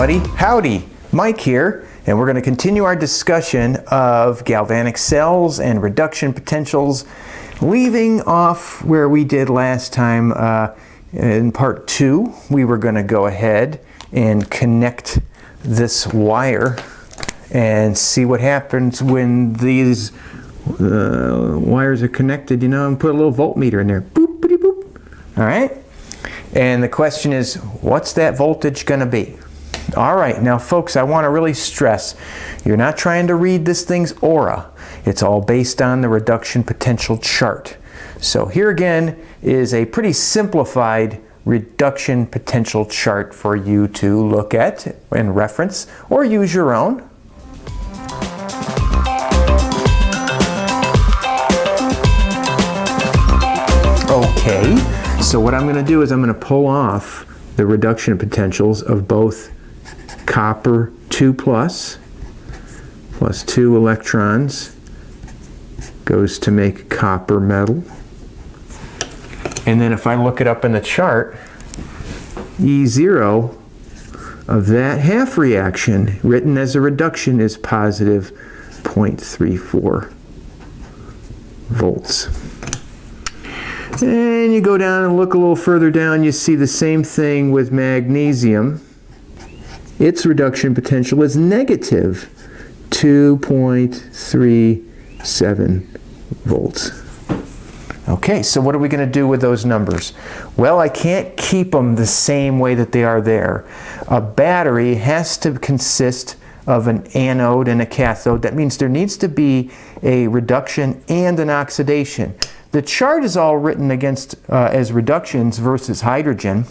everybody. Howdy, Mike here, and we're going to continue our discussion of galvanic cells and reduction potentials, leaving off where we did last time. In part 2, we were going to go ahead and connect this wire and see what happens when these wires are connected, and put a little voltmeter in there. Boop, boop, boop. All right? And the question is, what's that voltage going to be? All right, now folks, I want to really stress, you're not trying to read this thing's aura. It's all based on the reduction potential chart. So here again is a pretty simplified reduction potential chart for you to look at and reference or use your own. Okay, so what I'm going to do is I'm going to pull off the reduction potentials of both copper 2 plus 2 electrons goes to make copper metal. And then if I look it up in the chart, E0 of that half reaction written as a reduction is positive 0.34 volts. And you go down and look a little further down, you see the same thing with magnesium. Its reduction potential is negative 2.37 volts. Okay, so what are we going to do with those numbers? Well, I can't keep them the same way that they are there. A battery has to consist of an anode and a cathode. That means there needs to be a reduction and an oxidation. The chart is all written against as reductions versus hydrogen.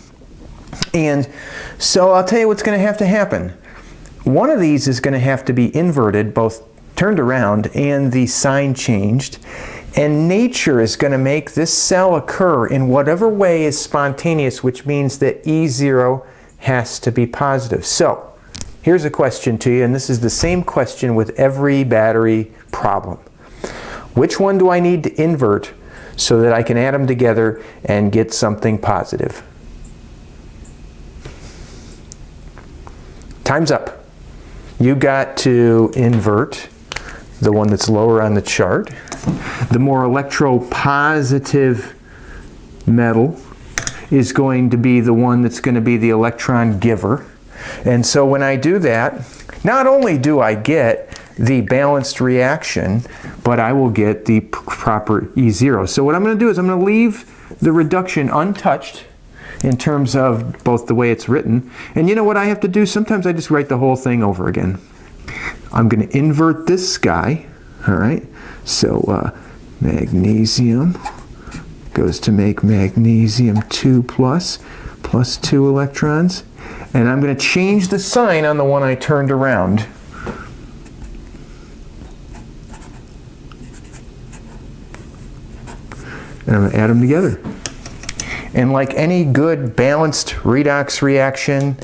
And so I'll tell you what's going to have to happen. One of these is going to have to be inverted, both turned around and the sign changed. And nature is going to make this cell occur in whatever way is spontaneous, which means that E0 has to be positive. So here's a question to you, and this is the same question with every battery problem. Which one do I need to invert so that I can add them together and get something positive? Time's up. You got to invert the one that's lower on the chart. The more electropositive metal is going to be the one that's going to be the electron giver. And so when I do that, not only do I get the balanced reaction, but I will get the proper E0. So what I'm going to do is I'm going to leave the reduction untouched in terms of both the way it's written. And you know what I have to do? Sometimes I just write the whole thing over again. I'm going to invert this guy. All right. So magnesium goes to make magnesium 2 plus 2 electrons. And I'm going to change the sign on the one I turned around. And I'm going to add them together. And like any good balanced redox reaction,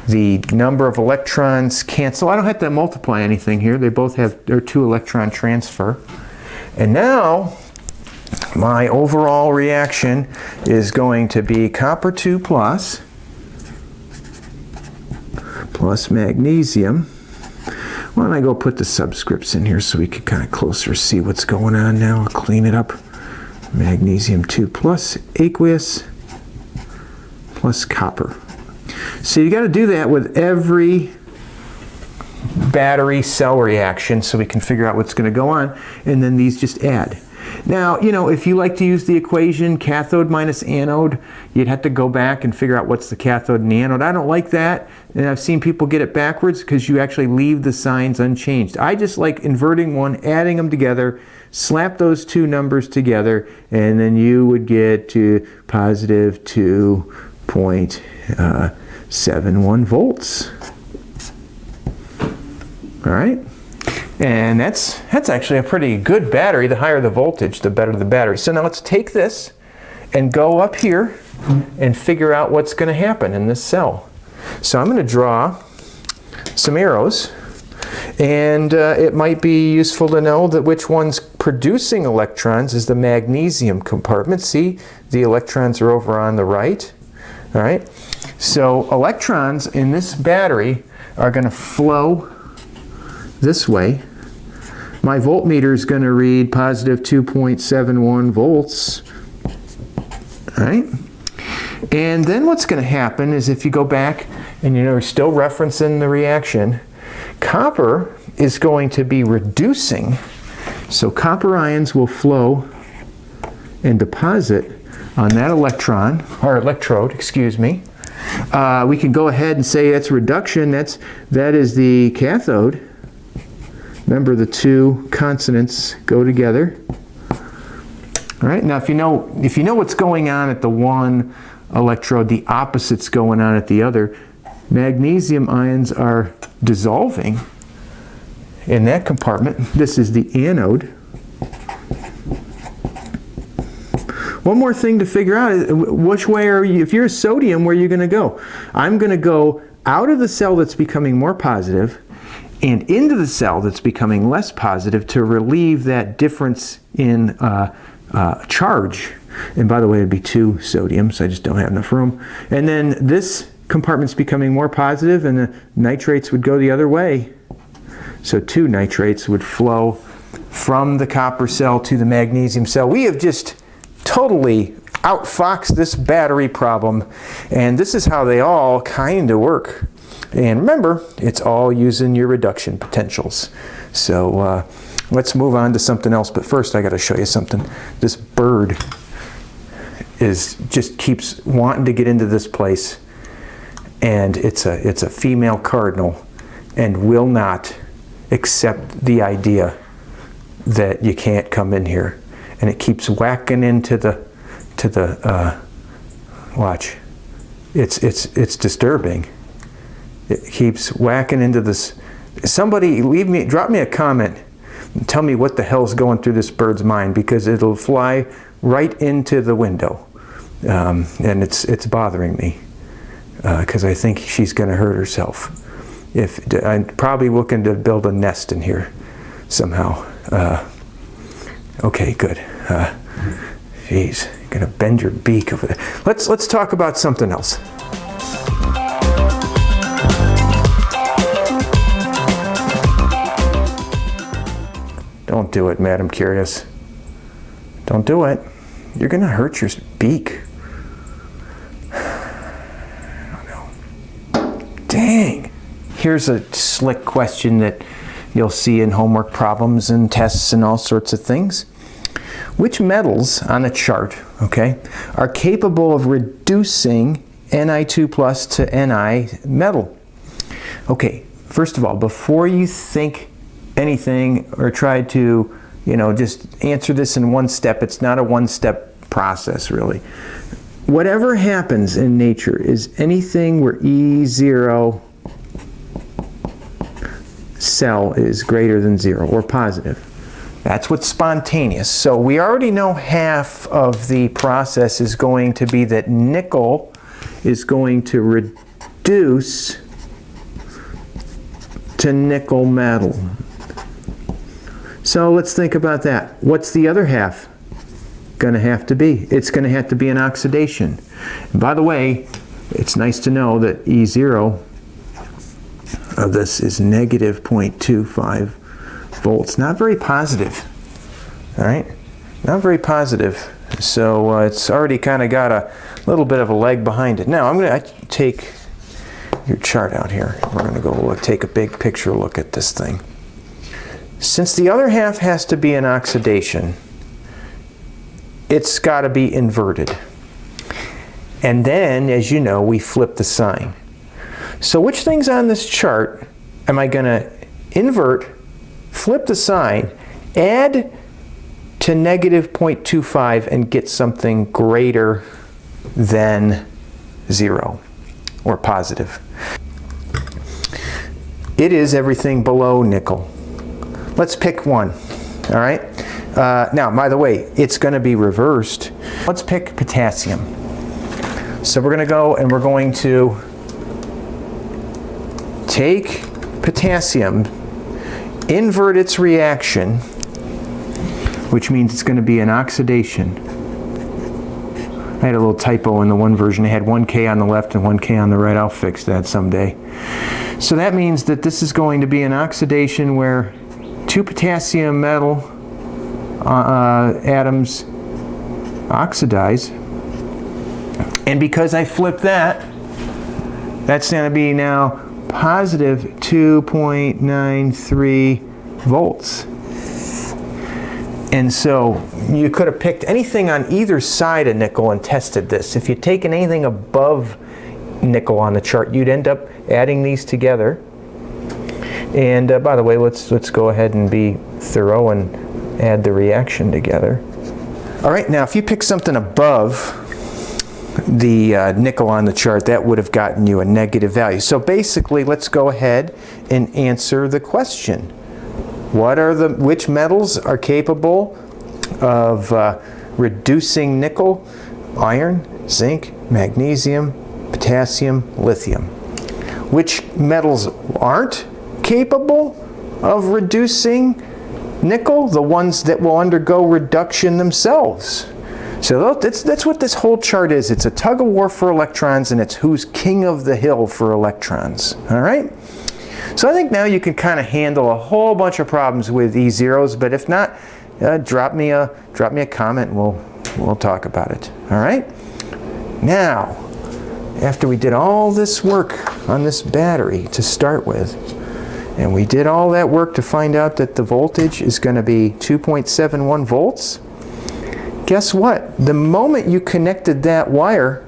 the number of electrons cancel. I don't have to multiply anything here. They both have their 2 electron transfer. And now my overall reaction is going to be copper 2 plus magnesium. Why don't I go put the subscripts in here so we can kind of closer see what's going on now. I'll clean it up. Magnesium 2 plus aqueous plus copper. So you got to do that with every battery cell reaction so we can figure out what's going to go on, and then these just add. Now, if you like to use the equation cathode minus anode, you'd have to go back and figure out what's the cathode and the anode. I don't like that, and I've seen people get it backwards because you actually leave the signs unchanged. I just like inverting one, adding them together, slap those 2 numbers together, and then you would get to positive 2.71 volts. All right? And that's actually a pretty good battery. The higher the voltage, the better the battery. So now let's take this and go up here and figure out what's going to happen in this cell. So I'm going to draw some arrows, and it might be useful to know that which one's producing electrons is the magnesium compartment. See, the electrons are over on the right. All right. So electrons in this battery are going to flow this way. My voltmeter is going to read positive 2.71 volts. All right? And then what's going to happen is if you go back and you're still referencing the reaction, copper is going to be reducing. So copper ions will flow and deposit on that electron, or electrode, excuse me. We can go ahead and say that's reduction. That is the cathode. Remember, the two consonants go together. All right. Now, if you know what's going on at the one electrode, the opposite's going on at the other. Magnesium ions are dissolving in that compartment. This is the anode. One more thing to figure out is which way are you, if you're a sodium, where are you going to go? I'm going to go out of the cell that's becoming more positive and into the cell that's becoming less positive to relieve that difference in charge. And by the way, it'd be 2 sodiums. I just don't have enough room. And then this compartment's becoming more positive and the nitrates would go the other way. So 2 nitrates would flow from the copper cell to the magnesium cell. We have just totally outfoxed this battery problem, and this is how they all kind of work. And remember, it's all using your reduction potentials. So let's move on to something else, but first I got to show you something. This bird just keeps wanting to get into this place, and it's a female cardinal and will not accept the idea that you can't come in here, and it keeps whacking into the watch. It's disturbing. It keeps whacking into this. Somebody drop me a comment and tell me what the hell's going through this bird's mind, because it'll fly right into the window, and it's bothering me because I think she's going to hurt herself. I'm probably looking to build a nest in here somehow. Okay, good. Jeez, you're gonna bend your beak over there. Let's talk about something else. Don't do it, Madam Curious. Don't do it. You're gonna hurt your beak. I don't know. Dang. Here's a slick question that you'll see in homework problems and tests and all sorts of things. Which metals on a chart, okay, are capable of reducing Ni2 plus to Ni metal? Okay, first of all, before you think anything or try to, just answer this in one step, it's not a one-step process, really. Whatever happens in nature is anything where E0 cell is greater than 0 or positive. That's what's spontaneous. So we already know half of the process is going to be that nickel is going to reduce to nickel metal. So let's think about that. What's the other half going to have to be? It's going to have to be an oxidation. And by the way, it's nice to know that E0 of this is negative 0.25 volts. Not very positive. All right? Not very positive. So it's already kind of got a little bit of a leg behind it. Now I'm going to take your chart out here. We're going to go take a big picture look at this thing. Since the other half has to be an oxidation, it's got to be inverted. And then, as you know, we flip the sign. So which things on this chart am I going to invert, flip the sign, add to negative 0.25 and get something greater than 0 or positive? It is everything below nickel. Let's pick one, all right? Now, by the way, it's going to be reversed. Let's pick potassium. So we're going to go and we're going to take potassium, invert its reaction, which means it's going to be an oxidation. I had a little typo in the one version. I had 1K on the left and 1K on the right. I'll fix that someday. So that means that this is going to be an oxidation where 2 potassium metal atoms oxidize. And because I flipped that, that's going to be now positive 2.93 volts. And so you could have picked anything on either side of nickel and tested this. If you'd taken anything above nickel on the chart, you'd end up adding these together. And by the way, let's go ahead and be thorough and add the reaction together. All right, now if you pick something above the nickel on the chart, that would have gotten you a negative value. So basically, let's go ahead and answer the question. Which metals are capable of reducing nickel? Iron, zinc, magnesium, potassium, lithium. Which metals aren't capable of reducing nickel? The ones that will undergo reduction themselves. So that's what this whole chart is. It's a tug of war for electrons, and it's who's king of the hill for electrons. All right? So I think now you can kind of handle a whole bunch of problems with E zeros, but if not, drop me a comment and we'll talk about it. All right? Now, after we did all this work on this battery to start with, and we did all that work to find out that the voltage is going to be 2.71 volts, guess what? The moment you connected that wire,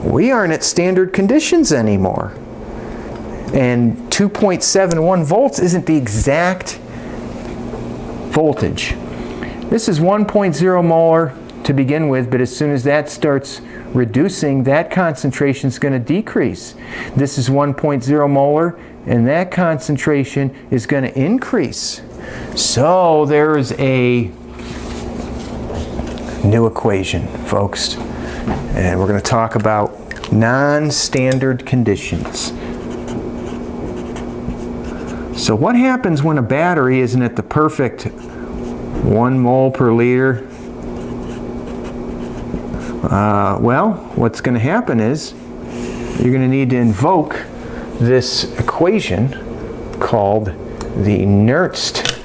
we aren't at standard conditions anymore. And 2.71 volts isn't the exact voltage. This is 1.0 molar to begin with, but as soon as that starts reducing, that concentration is going to decrease. This is 1.0 molar, and that concentration is going to increase. So there's a new equation, folks, and we're going to talk about non-standard conditions. So what happens when a battery isn't at the perfect 1 mole per liter? Well, what's going to happen is you're going to need to invoke this equation called the Nernst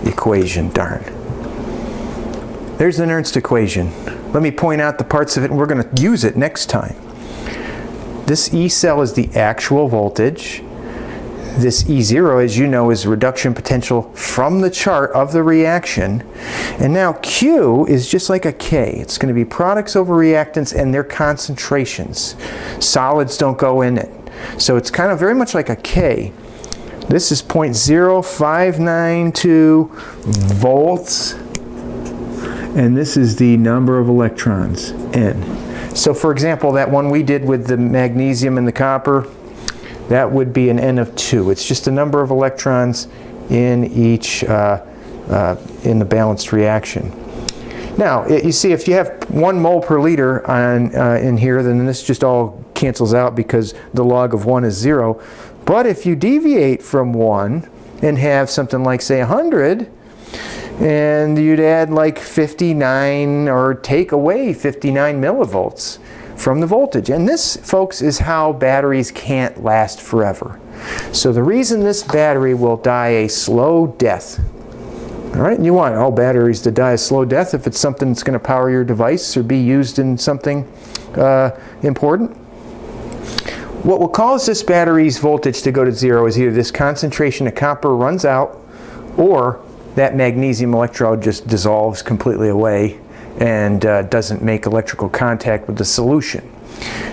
equation. Darn. There's the Nernst equation. Let me point out the parts of it, and we're going to use it next time. This E cell is the actual voltage. This E0, as you know, is reduction potential from the chart of the reaction. And now Q is just like a K. It's going to be products over reactants and their concentrations. Solids don't go in it. So it's kind of very much like a K. This is 0.0592 volts. And this is the number of electrons, N. So for example, that one we did with the magnesium and the copper, that would be an N of 2. It's just the number of electrons in each, in the balanced reaction. Now, you see, if you have 1 mole per liter on, in here, then this just all cancels out because the log of 1 is 0. But if you deviate from 1 and have something like, say, 100, and you'd add like 59 or take away 59 millivolts from the voltage. And this, folks, is how batteries can't last forever. So the reason this battery will die a slow death, all right, and you want all batteries to die a slow death if it's something that's going to power your device or be used in something important. What will cause this battery's voltage to go to 0 is either this concentration of copper runs out, or that magnesium electrode just dissolves completely away and doesn't make electrical contact with the solution.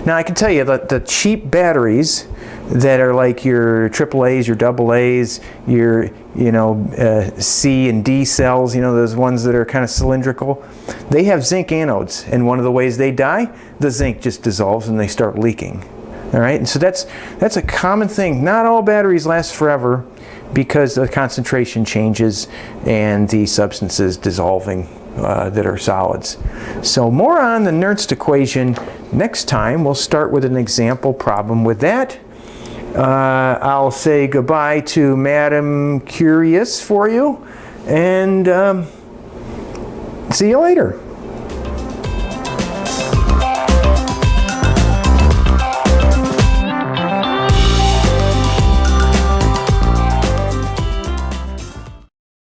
Now I can tell you that the cheap batteries that are like your AAAs, your AA's, your C and D cells, those ones that are kind of cylindrical, they have zinc anodes, and one of the ways they die, the zinc just dissolves and they start leaking. All right, and so that's a common thing. Not all batteries last forever because the concentration changes and the substances dissolving that are solids. So more on the Nernst equation next time. We'll start with an example problem with that. I'll say goodbye to Marie Curie-ous for you, and see you later.